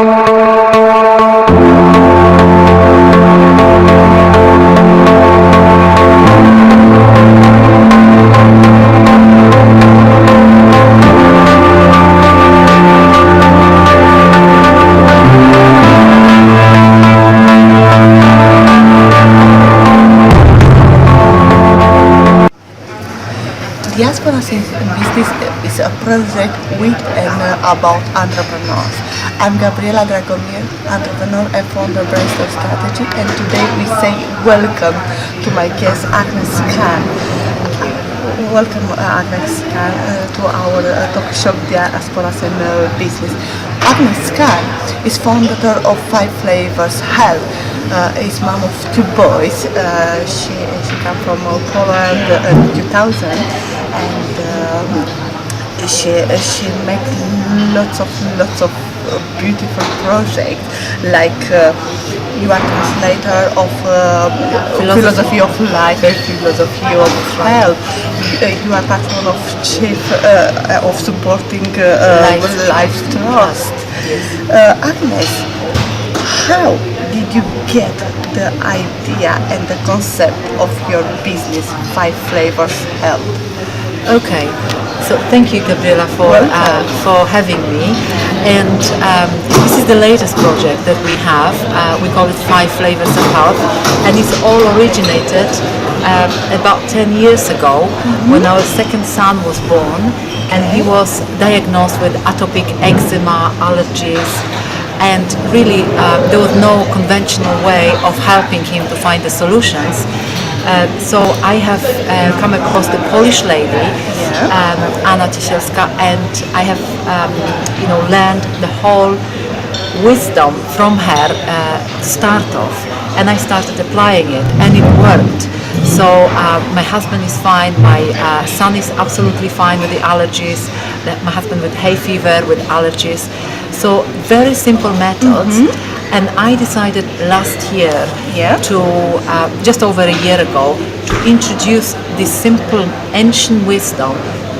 Diasporas in Business is a project with and about entrepreneurs. I'm Gabriela Dragomir, entrepreneur and founder of Brainstorm strategy, and today we say welcome to my guest Agnes Khan. Welcome Agnes Khan to our talk show Diasporas in Business. Agnes Khan is founder of Flavours of Health. Is mom of two boys. She came from Poland in 2000, and she makes lots of beautiful projects, like you are translator of philosophy of life and philosophy of health. You are patron of chief of supporting life trust. Agnes, how did you get the idea and the concept of your business, Flavours of Health? Okay, so thank you, Gabriela, for having me. And this is the latest project that we have. We call it Flavours of Health, and it's all originated about 10 years ago when our second son was born, and he was diagnosed with atopic eczema, allergies. And really, there was no conventional way of helping him to find the solutions. So I have come across the Polish lady, Anna Ciesielska, and I have, learned the whole wisdom from her to start off. And I started applying it, and it worked. So my husband is fine, my son is absolutely fine with the allergies, my husband with hay fever, with allergies. So very simple methods. And I decided last year to, just over a year ago, to introduce this simple ancient wisdom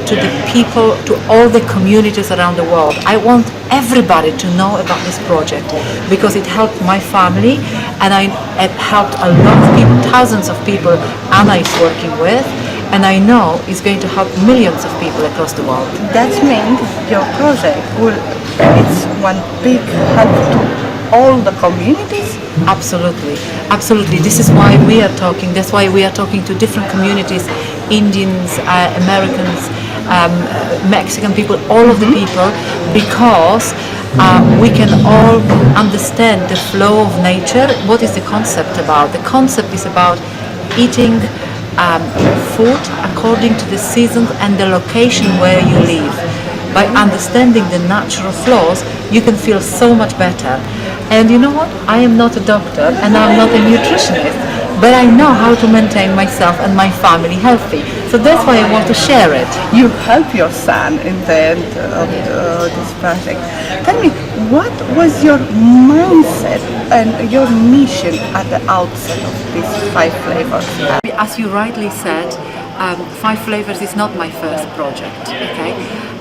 to the people, to all the communities around the world. I want everybody to know about this project because it helped my family, and it helped a lot of people, thousands of people Anna is working with, and I know it's going to help millions of people across the world. That means your project it's one big help to all the communities? Absolutely, absolutely. This is why we are talking. That's why we are talking to different communities, Indians, Americans, Mexican people, all of the people, because we can all understand the flow of nature. What is the concept about? The concept is about eating food according to the seasons and the location where you live. By understanding the natural flows, you can feel so much better. And you know what? I am not a doctor and I'm not a nutritionist, but I know how to maintain myself and my family healthy. So that's why I want to share it. You help your son in the end of this project. Tell me, what was your mindset and your mission at the outset of this Flavours? As you rightly said, Flavours is not my first project. Okay.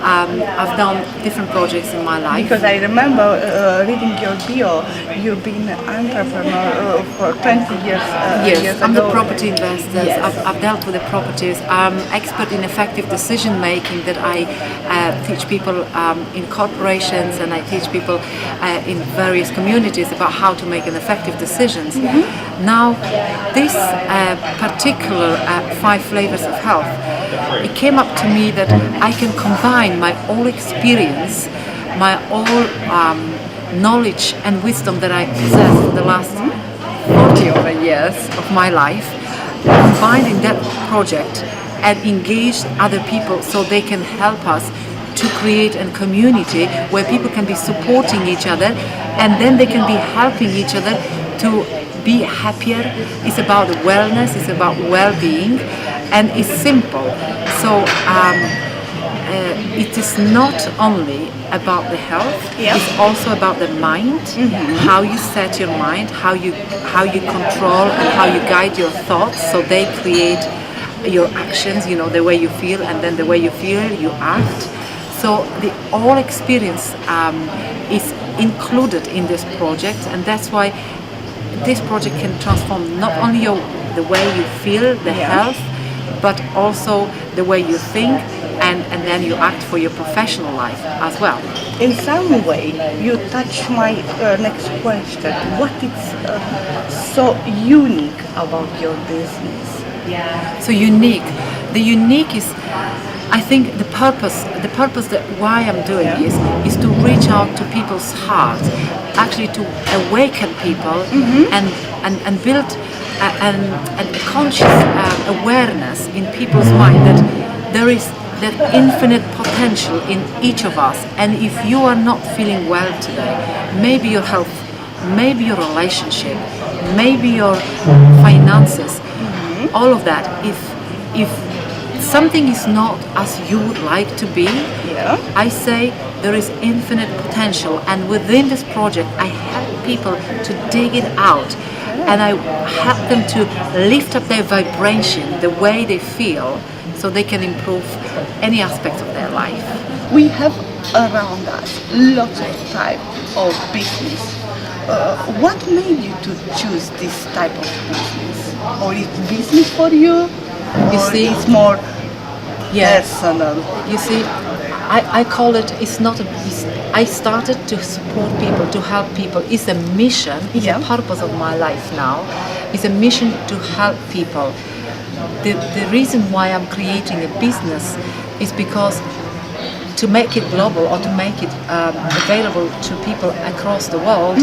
I've done different projects in my life. Because I remember reading your bio, you've been an entrepreneur for 20 years. Yes, I'm ago. the property investor. Yes. I've dealt with the properties. I'm expert in effective decision making that I teach people in corporations, and I teach people in various communities about how to make an effective decisions. Now, this particular Flavours of Health, it came up to me that I can combine my all experience, my all knowledge and wisdom that I possess in the last 40 over years of my life, combined in that project and engage other people so they can help us to create a community where people can be supporting each other, and then they can be helping each other to be happier. It's about wellness, it's about well-being, and it's simple. So it is not only about the health, it's also about the mind, how you set your mind, how you control and how you guide your thoughts so they create your actions, the way you feel, and then the way you feel, you act. So the whole experience is included in this project, and that's why this project can transform not only the way you feel, the health, but also the way you think, and then you act for your professional life as well. In some way, you touch my next question. What is so unique about your business? So unique. The unique is, I think, the purpose that why I'm doing this is to reach out to people's hearts, actually to awaken people and build a conscious awareness in people's mind that there is that infinite potential in each of us. And if you are not feeling well today, maybe your health, maybe your relationship, maybe your finances, all of that, if something is not as you would like to be, I say there is infinite potential, and within this project I help people to dig it out, and I help them to lift up their vibration, the way they feel, so they can improve any aspect of their life. We have around us lots of type of business. What made you to choose this type of business? Or it's business for you? You or see, it's more personal? You see, I call it, it's not a business. I started to support people, to help people. It's a mission, it's a purpose of my life now. It's a mission to help people. The reason why I'm creating a business is because to make it global or to make it available to people across the world,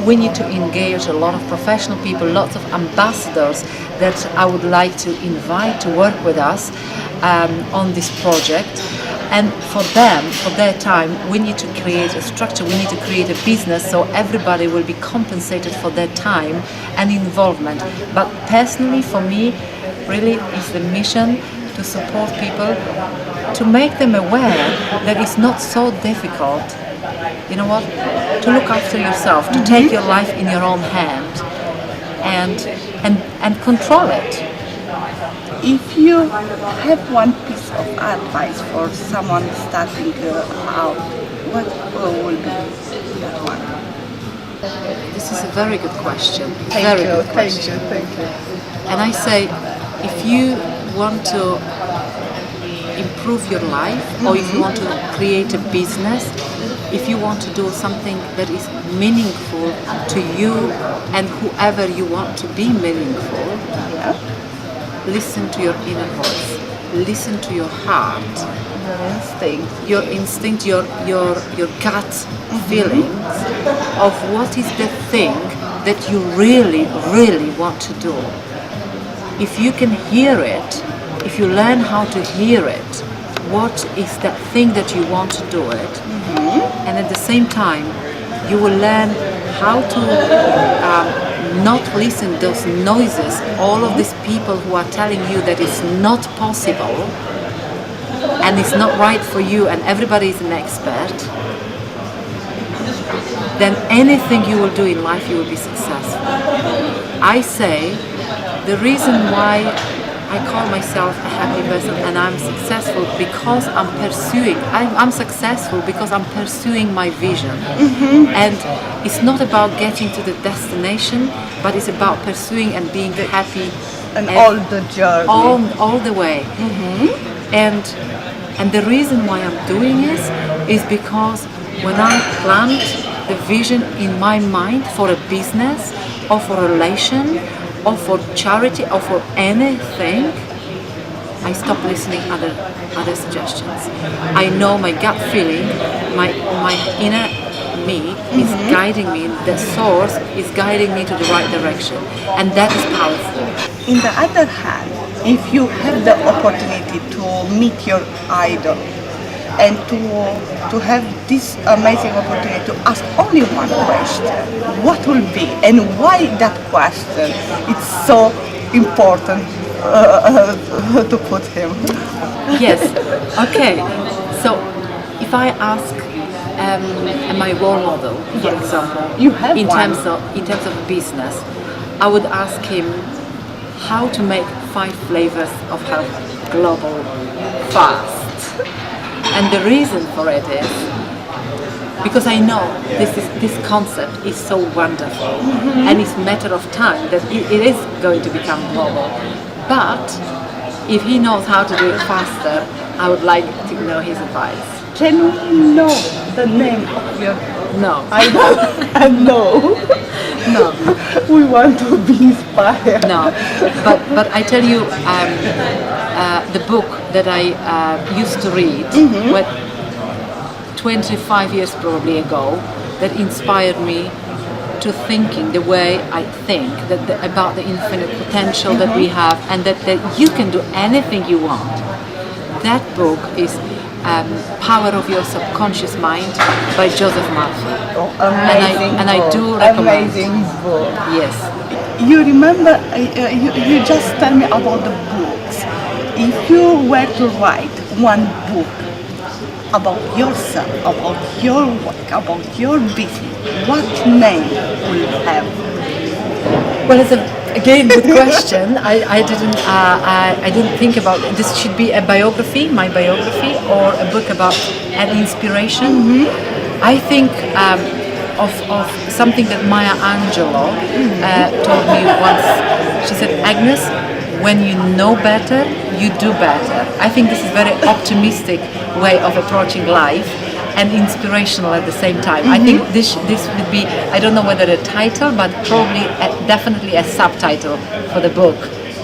we need to engage a lot of professional people, lots of ambassadors that I would like to invite to work with us on this project. And for them, for their time, we need to create a structure, we need to create a business so everybody will be compensated for their time and involvement. But personally, for me, really is the mission to support people, to make them aware that it's not so difficult, you know what, to look after yourself, to take your life in your own hand and control it. If you have one piece of advice for someone starting out, what will be that one? This is a very good question. Thank you. And I say, if you want to improve your life, or if you want to create a business, if you want to do something that is meaningful to you and whoever you want to be meaningful, listen to your inner voice, listen to your heart, your instinct, your gut feelings of what is the thing that you really, really want to do. If you can hear it, if you learn how to hear it, what is that thing that you want to do it, and at the same time you will learn how to not listen to those noises, all of these people who are telling you that it's not possible and it's not right for you and everybody is an expert, then anything you will do in life you will be successful. I say the reason why I call myself a happy person and I'm successful because I'm successful because I'm pursuing my vision. And it's not about getting to the destination, but it's about pursuing and being happy. And all the journey. All the way. And the reason why I'm doing this is because when I plant the vision in my mind for a business or for a relation or for charity or for anything, I stop listening other suggestions. I know my gut feeling, my inner me is guiding me, the source is guiding me to the right direction, and that is powerful. In the other hand, if you have the opportunity to meet your idol and to have this amazing opportunity to ask only one question, what will be and why that question is so important to put him? Yes, okay. So if I ask my role model, for example, you have in one. terms of business, I would ask him how to make 5 flavors of health global fast. And the reason for it is because I know this concept is so wonderful, and it's a matter of time that it is going to become global. But if he knows how to do it faster, I would like to know his advice. Can we know the name of your... No. I know. No. We want to be inspired. No. But I tell you, the book that I used to read, 25 years probably ago, that inspired me to thinking the way I think about the infinite potential that we have, and that you can do anything you want. That book is Power of Your Subconscious Mind by Joseph Murphy. Oh, amazing and book. I do recommend. Amazing book. Yes. You remember, you just tell me about the books. If you were to write one book about yourself, about your work, about your business, what name will you have? Well, it's again good question. I didn't think about it. This should be a biography, my biography, or a book about an inspiration. I think of something that Maya Angelou told me once. She said, Agnes, when you know better, you do better. I think this is a very optimistic way of approaching life and inspirational at the same time. I think this would be, I don't know whether a title, but probably definitely a subtitle for the book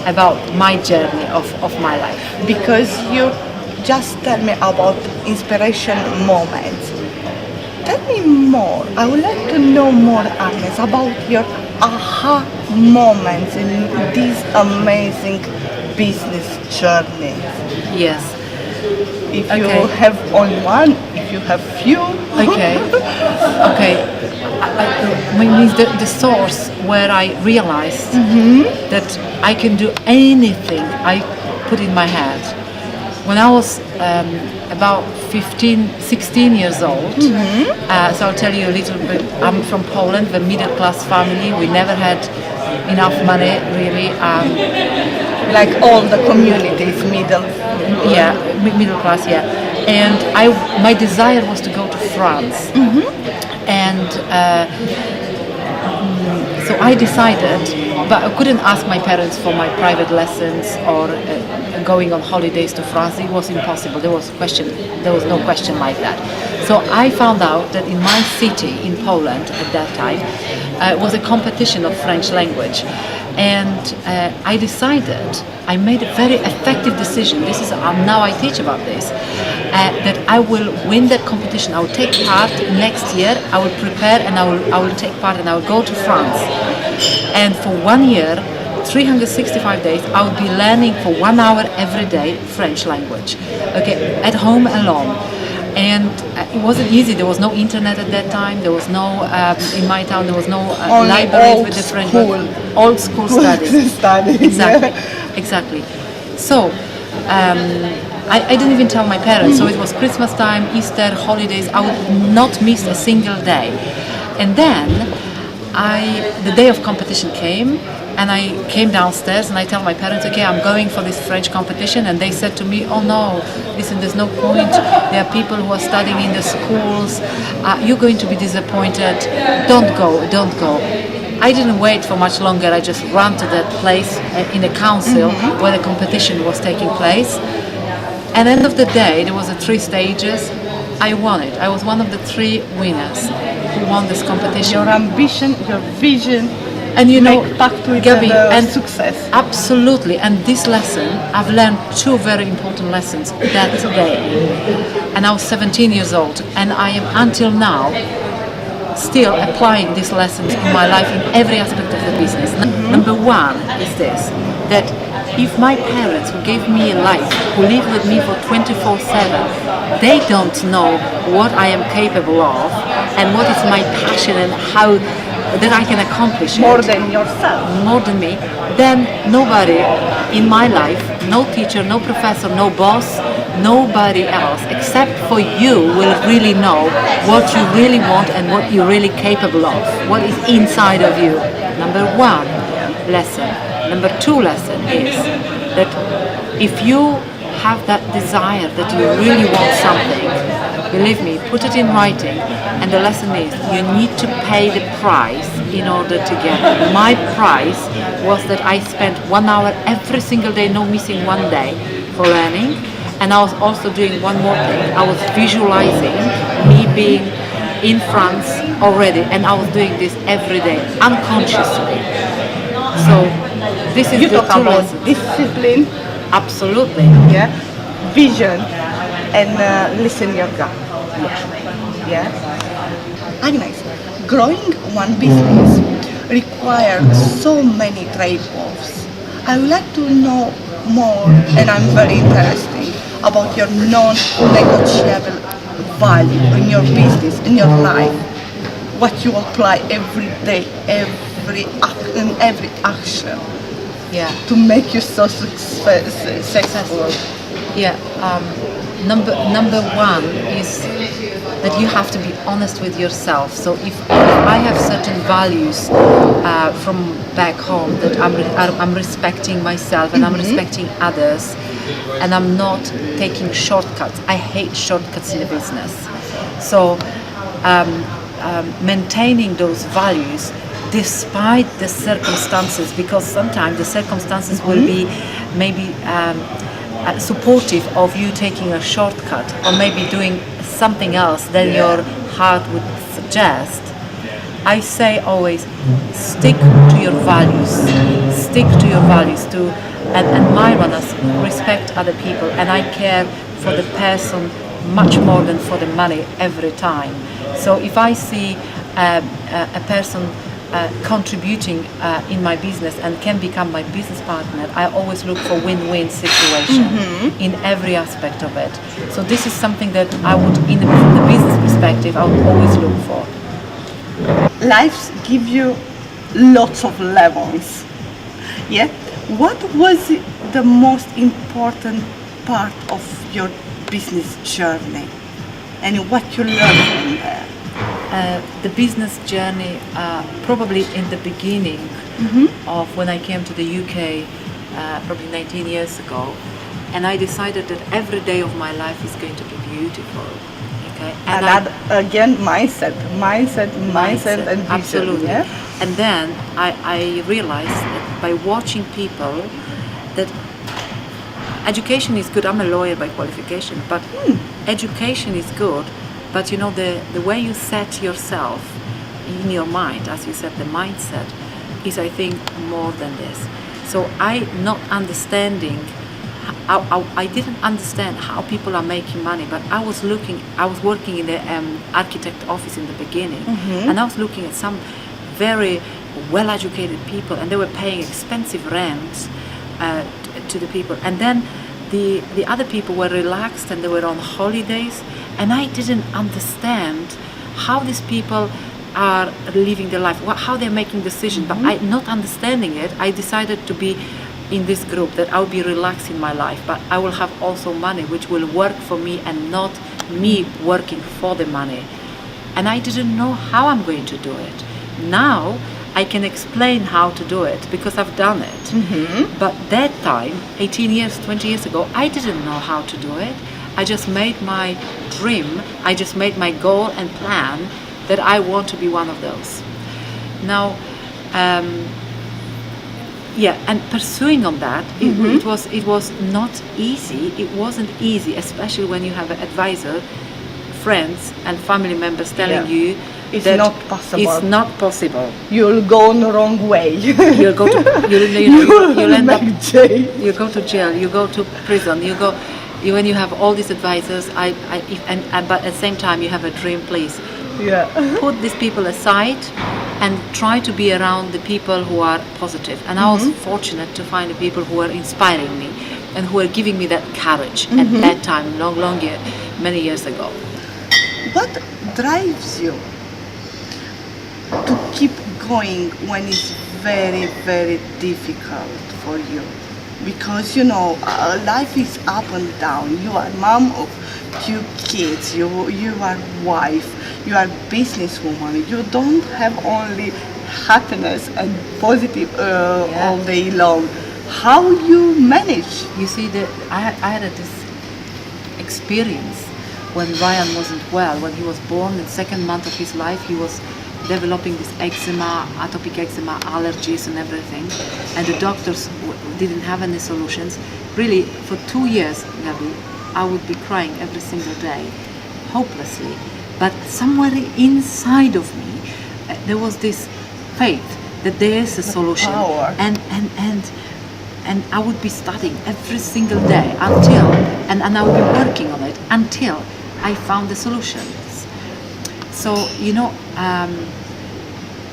about my journey of my life. Because you just tell me about inspiration moments. Tell me more. I would like to know more, Agnes, about your aha moments in this amazing business journey. Yes. If you have only one, if you have few. Okay. Means the source where I realized that I can do anything I put in my head. When I was about 16 years old, so I'll tell you a little bit. I'm from Poland, the middle class family. We never had enough money, really. Like all the communities, middle class, yeah. And my desire was to go to France, and so I decided, but I couldn't ask my parents for my private lessons or going on holidays to France. It was impossible. There was no question like that. So I found out that in my city in Poland at that time was a competition of French language, and I decided, I made a very effective decision. This is now I teach about this, that I will win that competition. I will take part next year. I will prepare and I will take part and I will go to France. And for 1 year, 365 days, I would be learning for 1 hour every day French language. Okay, at home alone. And it wasn't easy. There was no internet at that time. There was no, in my town, there was no libraries with the French. Old school studies. Exactly. So, I didn't even tell my parents. So it was Christmas time, Easter, holidays. I would not miss a single day. And then, the day of competition came, and I came downstairs and I tell my parents, okay, I'm going for this French competition, and they said to me, oh no, listen, there's no point. There are people who are studying in the schools. You're going to be disappointed. Don't go. I didn't wait for much longer. I just ran to that place in a council where the competition was taking place. At the end of the day, there was 3 stages. I won it. I was one of the 3 winners who won this competition. Your ambition, your vision, and you know, Gabi, and success. Absolutely. And this lesson, I've learned 2 very important lessons that day. And I was 17 years old, and I am until now still applying these lessons in my life in every aspect of the business. Number 1 is this, that if my parents who gave me a life, who live with me for 24/7, they don't know what I am capable of and what is my passion and how that I can accomplish more than yourself, more than me, then nobody in my life, no teacher, no professor, no boss, nobody else except for you will really know what you really want and what you're really capable of, what is inside of you. Number 1 lesson. Number 2 lesson is that if you have that desire that you really want something, believe me, put it in writing. And the lesson is you need to pay the price in order to get it. My price was that I spent 1 hour every single day, no missing one day, for learning. And I was also doing one more thing. I was visualizing me being in France already, and I was doing this every day, unconsciously. So this is You the talk two about lessons. discipline, Absolutely. yeah, vision, and listen your gut. Yeah. Agnes, growing one business requires so many trade-offs. I would like to know more, and I'm very interested about your non-negotiable value in your business, in your life, what you apply every day, in every action Yeah. to make you so successful. Yeah. Number one is that you have to be honest with yourself. So if I have certain values from back home, that I'm respecting myself and I'm respecting others, and I'm not taking shortcuts. I hate shortcuts in the business. So maintaining those values despite the circumstances, because sometimes the circumstances will be maybe supportive of you taking a shortcut or maybe doing something else than your heart would suggest. I say always stick to your values. Stick to your values too. And my runners respect other people, and I care for the person much more than for the money every time. So if I see a person contributing in my business and can become my business partner, I always look for win-win situation in every aspect of it. So this is something that I would, from the business perspective, I would always look for. Life give you lots of levels. Yeah. What was the most important part of your business journey, and what you learned from there? The business journey, probably in the beginning of when I came to the UK, probably 19 years ago, and I decided that every day of my life is going to be beautiful. Okay, And that, again, mindset, and vision. Absolutely. Yeah? And then I realized that by watching people that education is good. I'm a lawyer by qualification, but education is good. But you know, the way you set yourself in your mind, as you said, the mindset is, I think, more than this. So I not understanding, I didn't understand how people are making money, but I was working in the architect office in the beginning, and I was looking at some very well-educated people, and they were paying expensive rents to the people. And then the other people were relaxed and they were on holidays, and I didn't understand how these people are living their life, how they're making decisions. But I, not understanding it, I decided to be in this group, that I'll be relaxed in my life, but I will have also money which will work for me and not me working for the money. And I didn't know how I'm going to do it. Now I can explain how to do it because I've done it. But that time, 18 years, 20 years ago, I didn't know how to do it. I just made my dream, I just made my goal and plan that I want to be one of those. Now, and pursuing on that, it was not easy. It wasn't easy, especially when you have an advisor, friends and family members telling you it's that not possible. It's not possible. You'll go in the wrong way. You'll go to you'll end up jail. you go to jail. You go to prison. When you have all these advisors, but at the same time you have a dream, please put these people aside and try to be around the people who are positive. And I was fortunate to find the people who were inspiring me and who were giving me that courage at that time, many years ago. What drives you to keep going when it's very, very difficult for you? Because life is up and down. You are mom of 2 kids, you are wife, you are businesswoman. You don't have only happiness and positive all day long. How you manage? You see, I had this experience when Ryan wasn't well. When he was born, in the second month of his life, he was developing this eczema, atopic eczema, allergies and everything. And the doctors didn't have any solutions. Really, for 2 years, Gabi, I would be crying every single day, hopelessly. But somewhere inside of me, there was this faith that there is a solution. Power. And I would be studying every single day until, and I would be working on it until I found the solutions. So,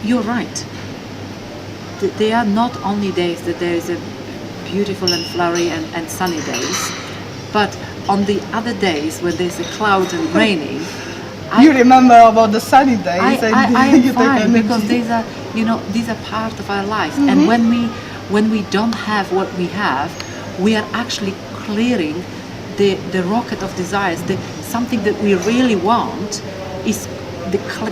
you're right. There are not only days that there is a beautiful and flowery and sunny days, but on the other days when there's a cloud and raining, You remember about the sunny days? I am you take fine energy. because these are part of our lives. And when we don't have what we have, we are actually clearing the rocket of desires. Something that we really want is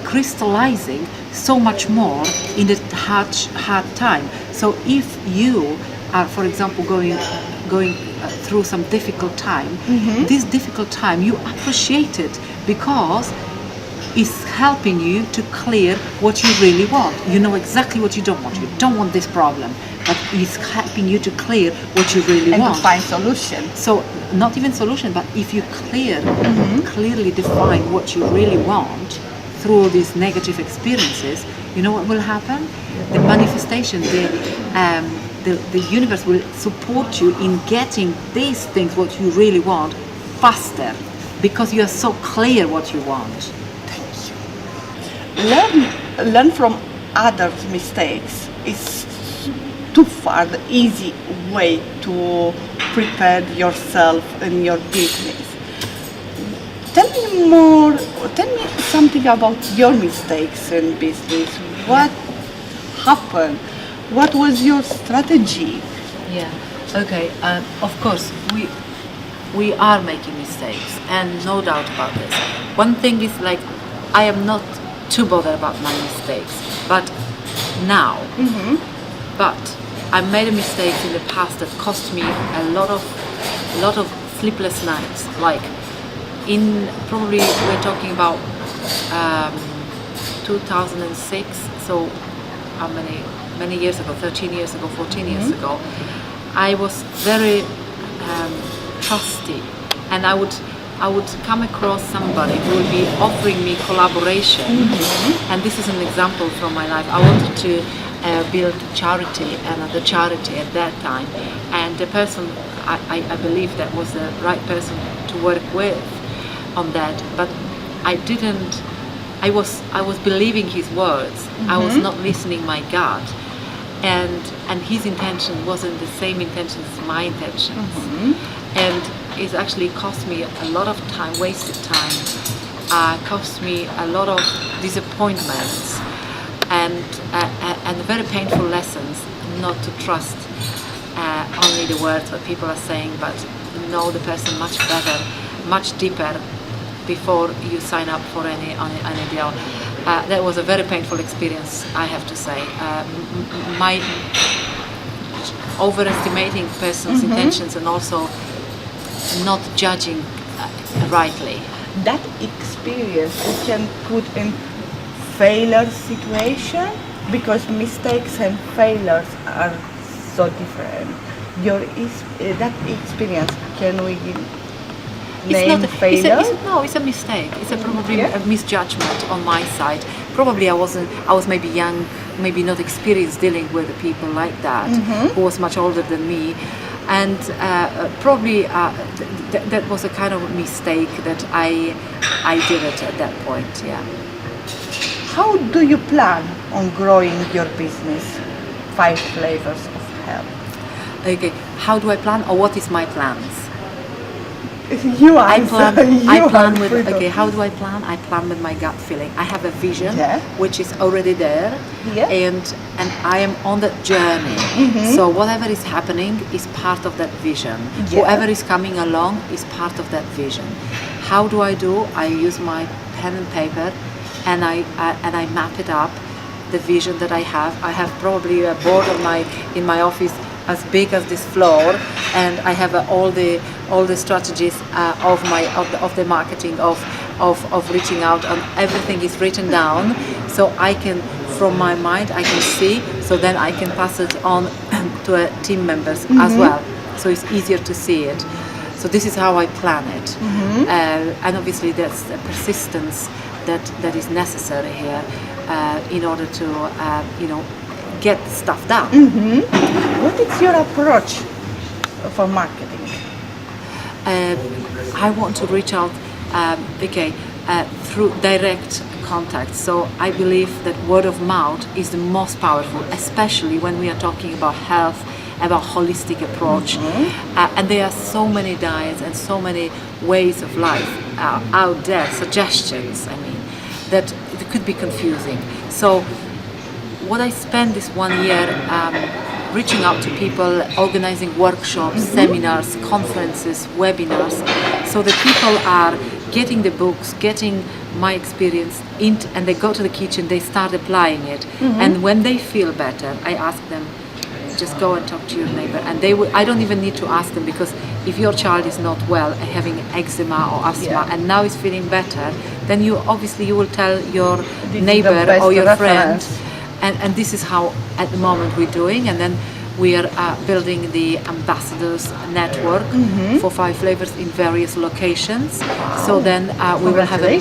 crystallizing so much more in the hard time. So if you are, for example, going through some difficult time, this difficult time you appreciate it because it's helping you to clear what you really want. You know exactly what you don't want. You don't want this problem, but it's helping you to clear what you really and want. to find solutions. So not even solution, but if you clearly define what you really want through these negative experiences, you know what will happen? The manifestation, the universe will support you in getting these things, what you really want, faster, because you are so clear what you want. Learn from others' mistakes is too far the easy way to prepare yourself in your business. Tell me something about your mistakes in business. What happened? What was your strategy? Yeah. Okay. Of course, we are making mistakes, and no doubt about this. One thing is, like, I am not too bothered about my mistakes, but now. But I made a mistake in the past that cost me a lot of sleepless nights. Like, probably we're talking about 2006. So how many years ago? 13 years ago, 14 years ago. I was very trusty, and I would come across somebody who would be offering me collaboration. And this is an example from my life. I wanted to build charity, another charity at that time, and the person I believe that was the right person to work with on that, but I didn't. I was believing his words. I was not listening my gut, and his intention wasn't the same intention as my intentions, and it actually cost me a lot of time, wasted time, cost me a lot of disappointments, and very painful lessons. Not to trust only the words what people are saying, but know the person much better, much deeper, before you sign up for any deal. That was a very painful experience, I have to say. My overestimating person's intentions, and also not judging rightly. That experience we can put in failure situation, because mistakes and failures are so different. That experience, can we name failure? It's a mistake. It's probably a misjudgment on my side. Probably I was maybe young, maybe not experienced dealing with people like that, who was much older than me. And probably that was a kind of mistake that I did it at that point, yeah. How do you plan on growing your business, 5 Flavors of Health? Okay, how do I plan, or what is my plans? You answer. I plan with, okay, how do I plan? I plan with my gut feeling. I have a vision, which is already there, and I am on that journey. So whatever is happening is part of that vision. Whoever is coming along is part of that vision. How do? I use my pen and paper, and I map it up, the vision that I have. I have probably a board in my office as big as this floor, and I have all the all the strategies of the marketing of reaching out, and everything is written down, so I can, from my mind, I can see, so then I can pass it on to team members as well, so it's easier to see it. So this is how I plan it, and obviously there's a persistence that is necessary here in order to get stuff done. What is your approach for marketing? I want to reach out through direct contact. So I believe that word of mouth is the most powerful, especially when we are talking about health, about holistic approach. And there are so many diets and so many ways of life out there, suggestions, that it could be confusing. So what I spent this 1 year reaching out to people, organizing workshops, seminars, conferences, webinars, so that people are getting the books, getting my experience, and they go to the kitchen, they start applying it. And when they feel better, I ask them, just go and talk to your neighbor. And I don't even need to ask them, because if your child is not well, having eczema or asthma, and now is feeling better, then you will tell your neighbor or your friend. And this is how at the moment we're doing, and then we are building the ambassadors network for 5 flavors in various locations. So then we will have a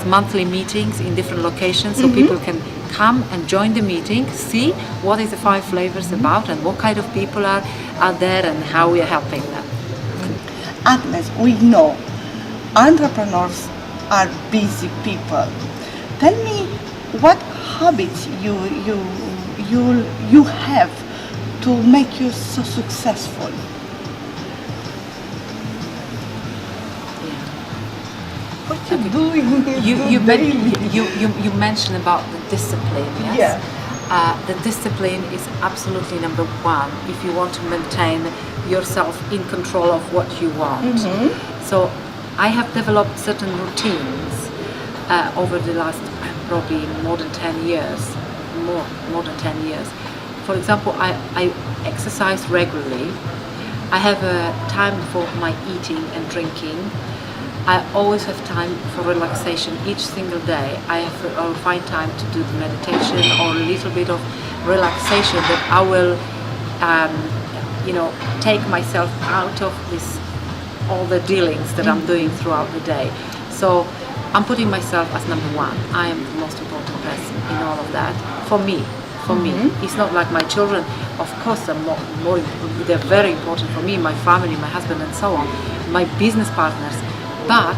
monthly meetings in different locations, so people can come and join the meeting, see what is the 5 flavors about and what kind of people are there and how we are helping them. Agnes, we know entrepreneurs are busy people. Tell me what habits you have to make you so successful. What you doing? You mentioned about the discipline, yes? Yeah. The discipline is absolutely number one if you want to maintain yourself in control of what you want. So I have developed certain routines over the last probably more than 10 years. More than 10 years. For example, I exercise regularly. I have a time for my eating and drinking. I always have time for relaxation each single day. I'll find time to do the meditation or a little bit of relaxation that I will, take myself out of all the dealings that I'm doing throughout the day. So I'm putting myself as number one. I am the most important person in all of that. For me, it's not like my children. Of course, they're very important for me, my family, my husband, and so on, my business partners. But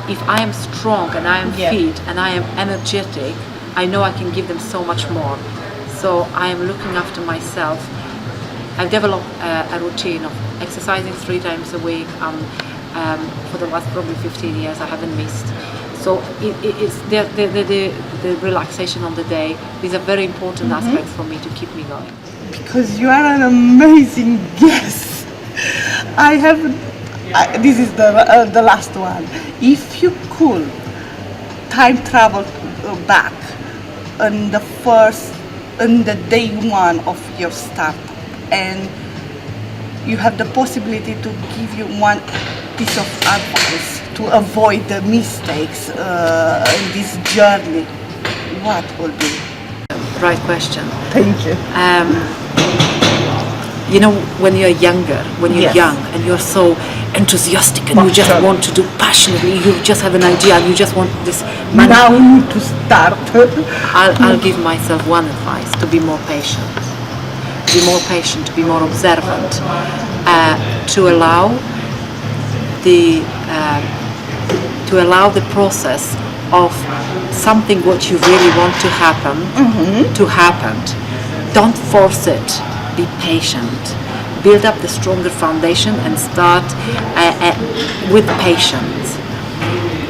if I am strong and I am fit and I am energetic, I know I can give them so much more. So I am looking after myself. I've developed a routine of exercising 3 times a week. For the last probably 15 years, I haven't missed. So it's the relaxation on the day. These are very important aspects for me to keep me going. Because you are an amazing guest. This is the last one. If you could time travel back on the day one of your startup, and you have the possibility to give you one piece of advice to avoid the mistakes in this journey, what would be? Right question. Thank you. When you're younger, young and you're so enthusiastic and you just want to do passionately, you just have an idea and you just want this. Now we need to start. I'll give myself one advice: to be more patient. Be more patient, to be more observant, to allow the process of something what you really want to happen to happen. Don't force it. Be patient. Build up the stronger foundation and start with patience.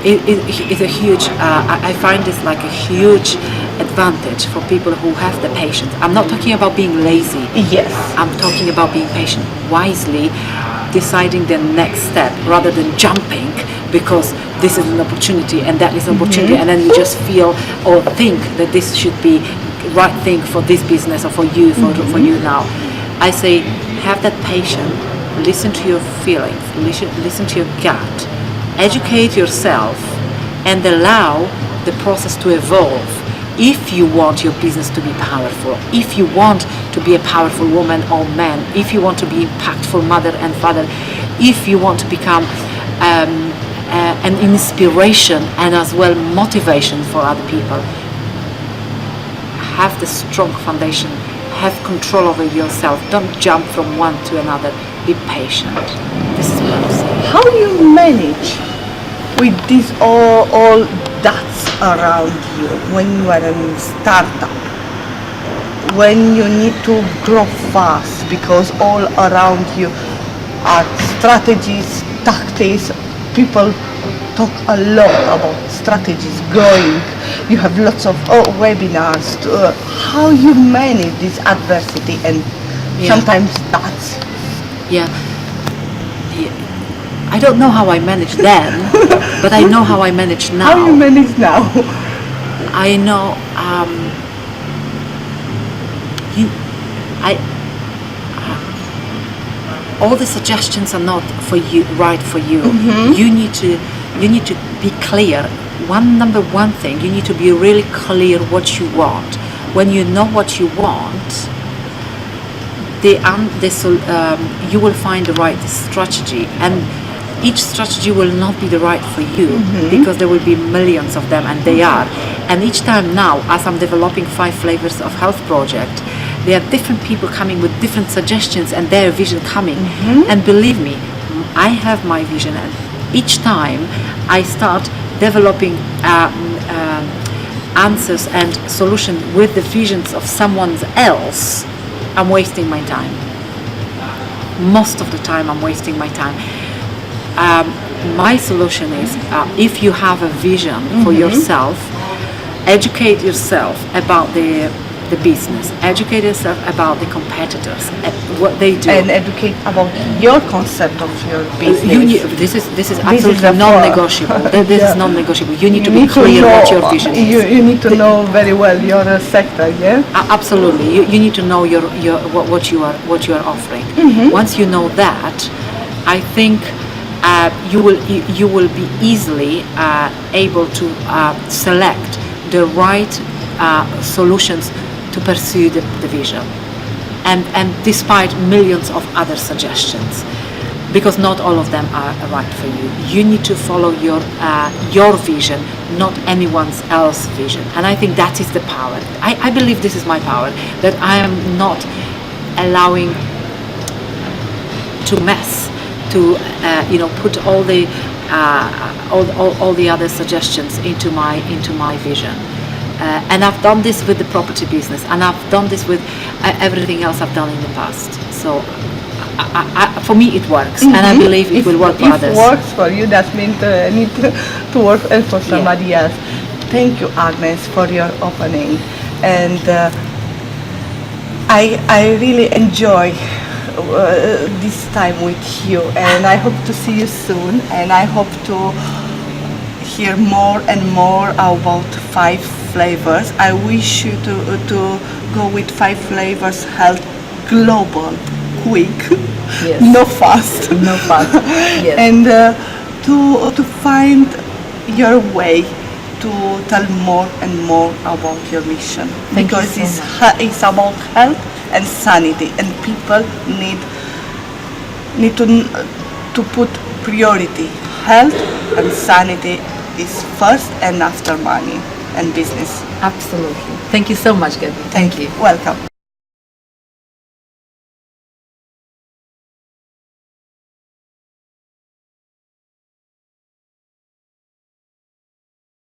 It's a huge. I find this like a huge advantage for people who have the patience. I'm not talking about being lazy. Yes. I'm talking about being patient, wisely deciding the next step rather than jumping because this is an opportunity and that is an opportunity, and then you just feel or think that this should be the right thing for this business or for you, for you now. I say have that patience listen to your feelings, listen to your gut, educate yourself, and allow the process to evolve. If you want your business to be powerful, if you want to be a powerful woman or man, if you want to be impactful mother and father, if you want to become an inspiration and as well motivation for other people, have the strong foundation, have control over yourself, don't jump from one to another, be patient. This is what I'm saying. How do you manage with this all that's around you when you are a startup, when you need to grow fast because all around you are strategies, tactics, people talk a lot about strategies growing, you have lots of webinars, how you manage this adversity and sometimes that's... I don't know how I managed then, but I know how I manage now. How you manage now? I know. All the suggestions are not for you, right for you. Mm-hmm. You need to be clear. Number one thing, you need to be really clear what you want. When you know what you want, you will find the right strategy, and each strategy will not be the right for you, because there will be millions of them, and they are. And each time now, as I'm developing 5 Flavours of Health project, there are different people coming with different suggestions and their vision coming. And believe me, I have my vision, and each time I start developing answers and solutions with the visions of someone else, I'm wasting my time. Most of the time I'm wasting my time. My solution is, if you have a vision for yourself, educate yourself about the business, educate yourself about the competitors, what they do, and educate about your concept of your business. This is absolutely non-negotiable. This is non-negotiable. You need to be clear what your vision is. You need to know very well your sector, yeah. Absolutely. You need to know what you are offering. Once you know that, I think you will be easily able to select the right solutions to pursue the vision, and despite millions of other suggestions, because not all of them are right for you. You need to follow your vision, not anyone else's vision, and I think that is the power. I believe this is my power, that I am not allowing to mess, to put all the other suggestions into my vision. And I've done this with the property business, and I've done this with everything else I've done in the past. So for me it works, and I believe it will work for others. If it works for you, that means need to work for somebody else. Thank you, Agnes, for your opening, and I really enjoy this time with you, and I hope to see you soon, and I hope to hear more and more about 5 flavors. I wish you to go with 5 Flavours Health global, quick, yes. no fast, Yes. and to find your way to tell more and more about your mission. Thank because you so much. it's about health and sanity, and people need to put priority. Health and sanity is first, and after money and business. Absolutely. Thank you so much, Gabby. Thank you. Welcome.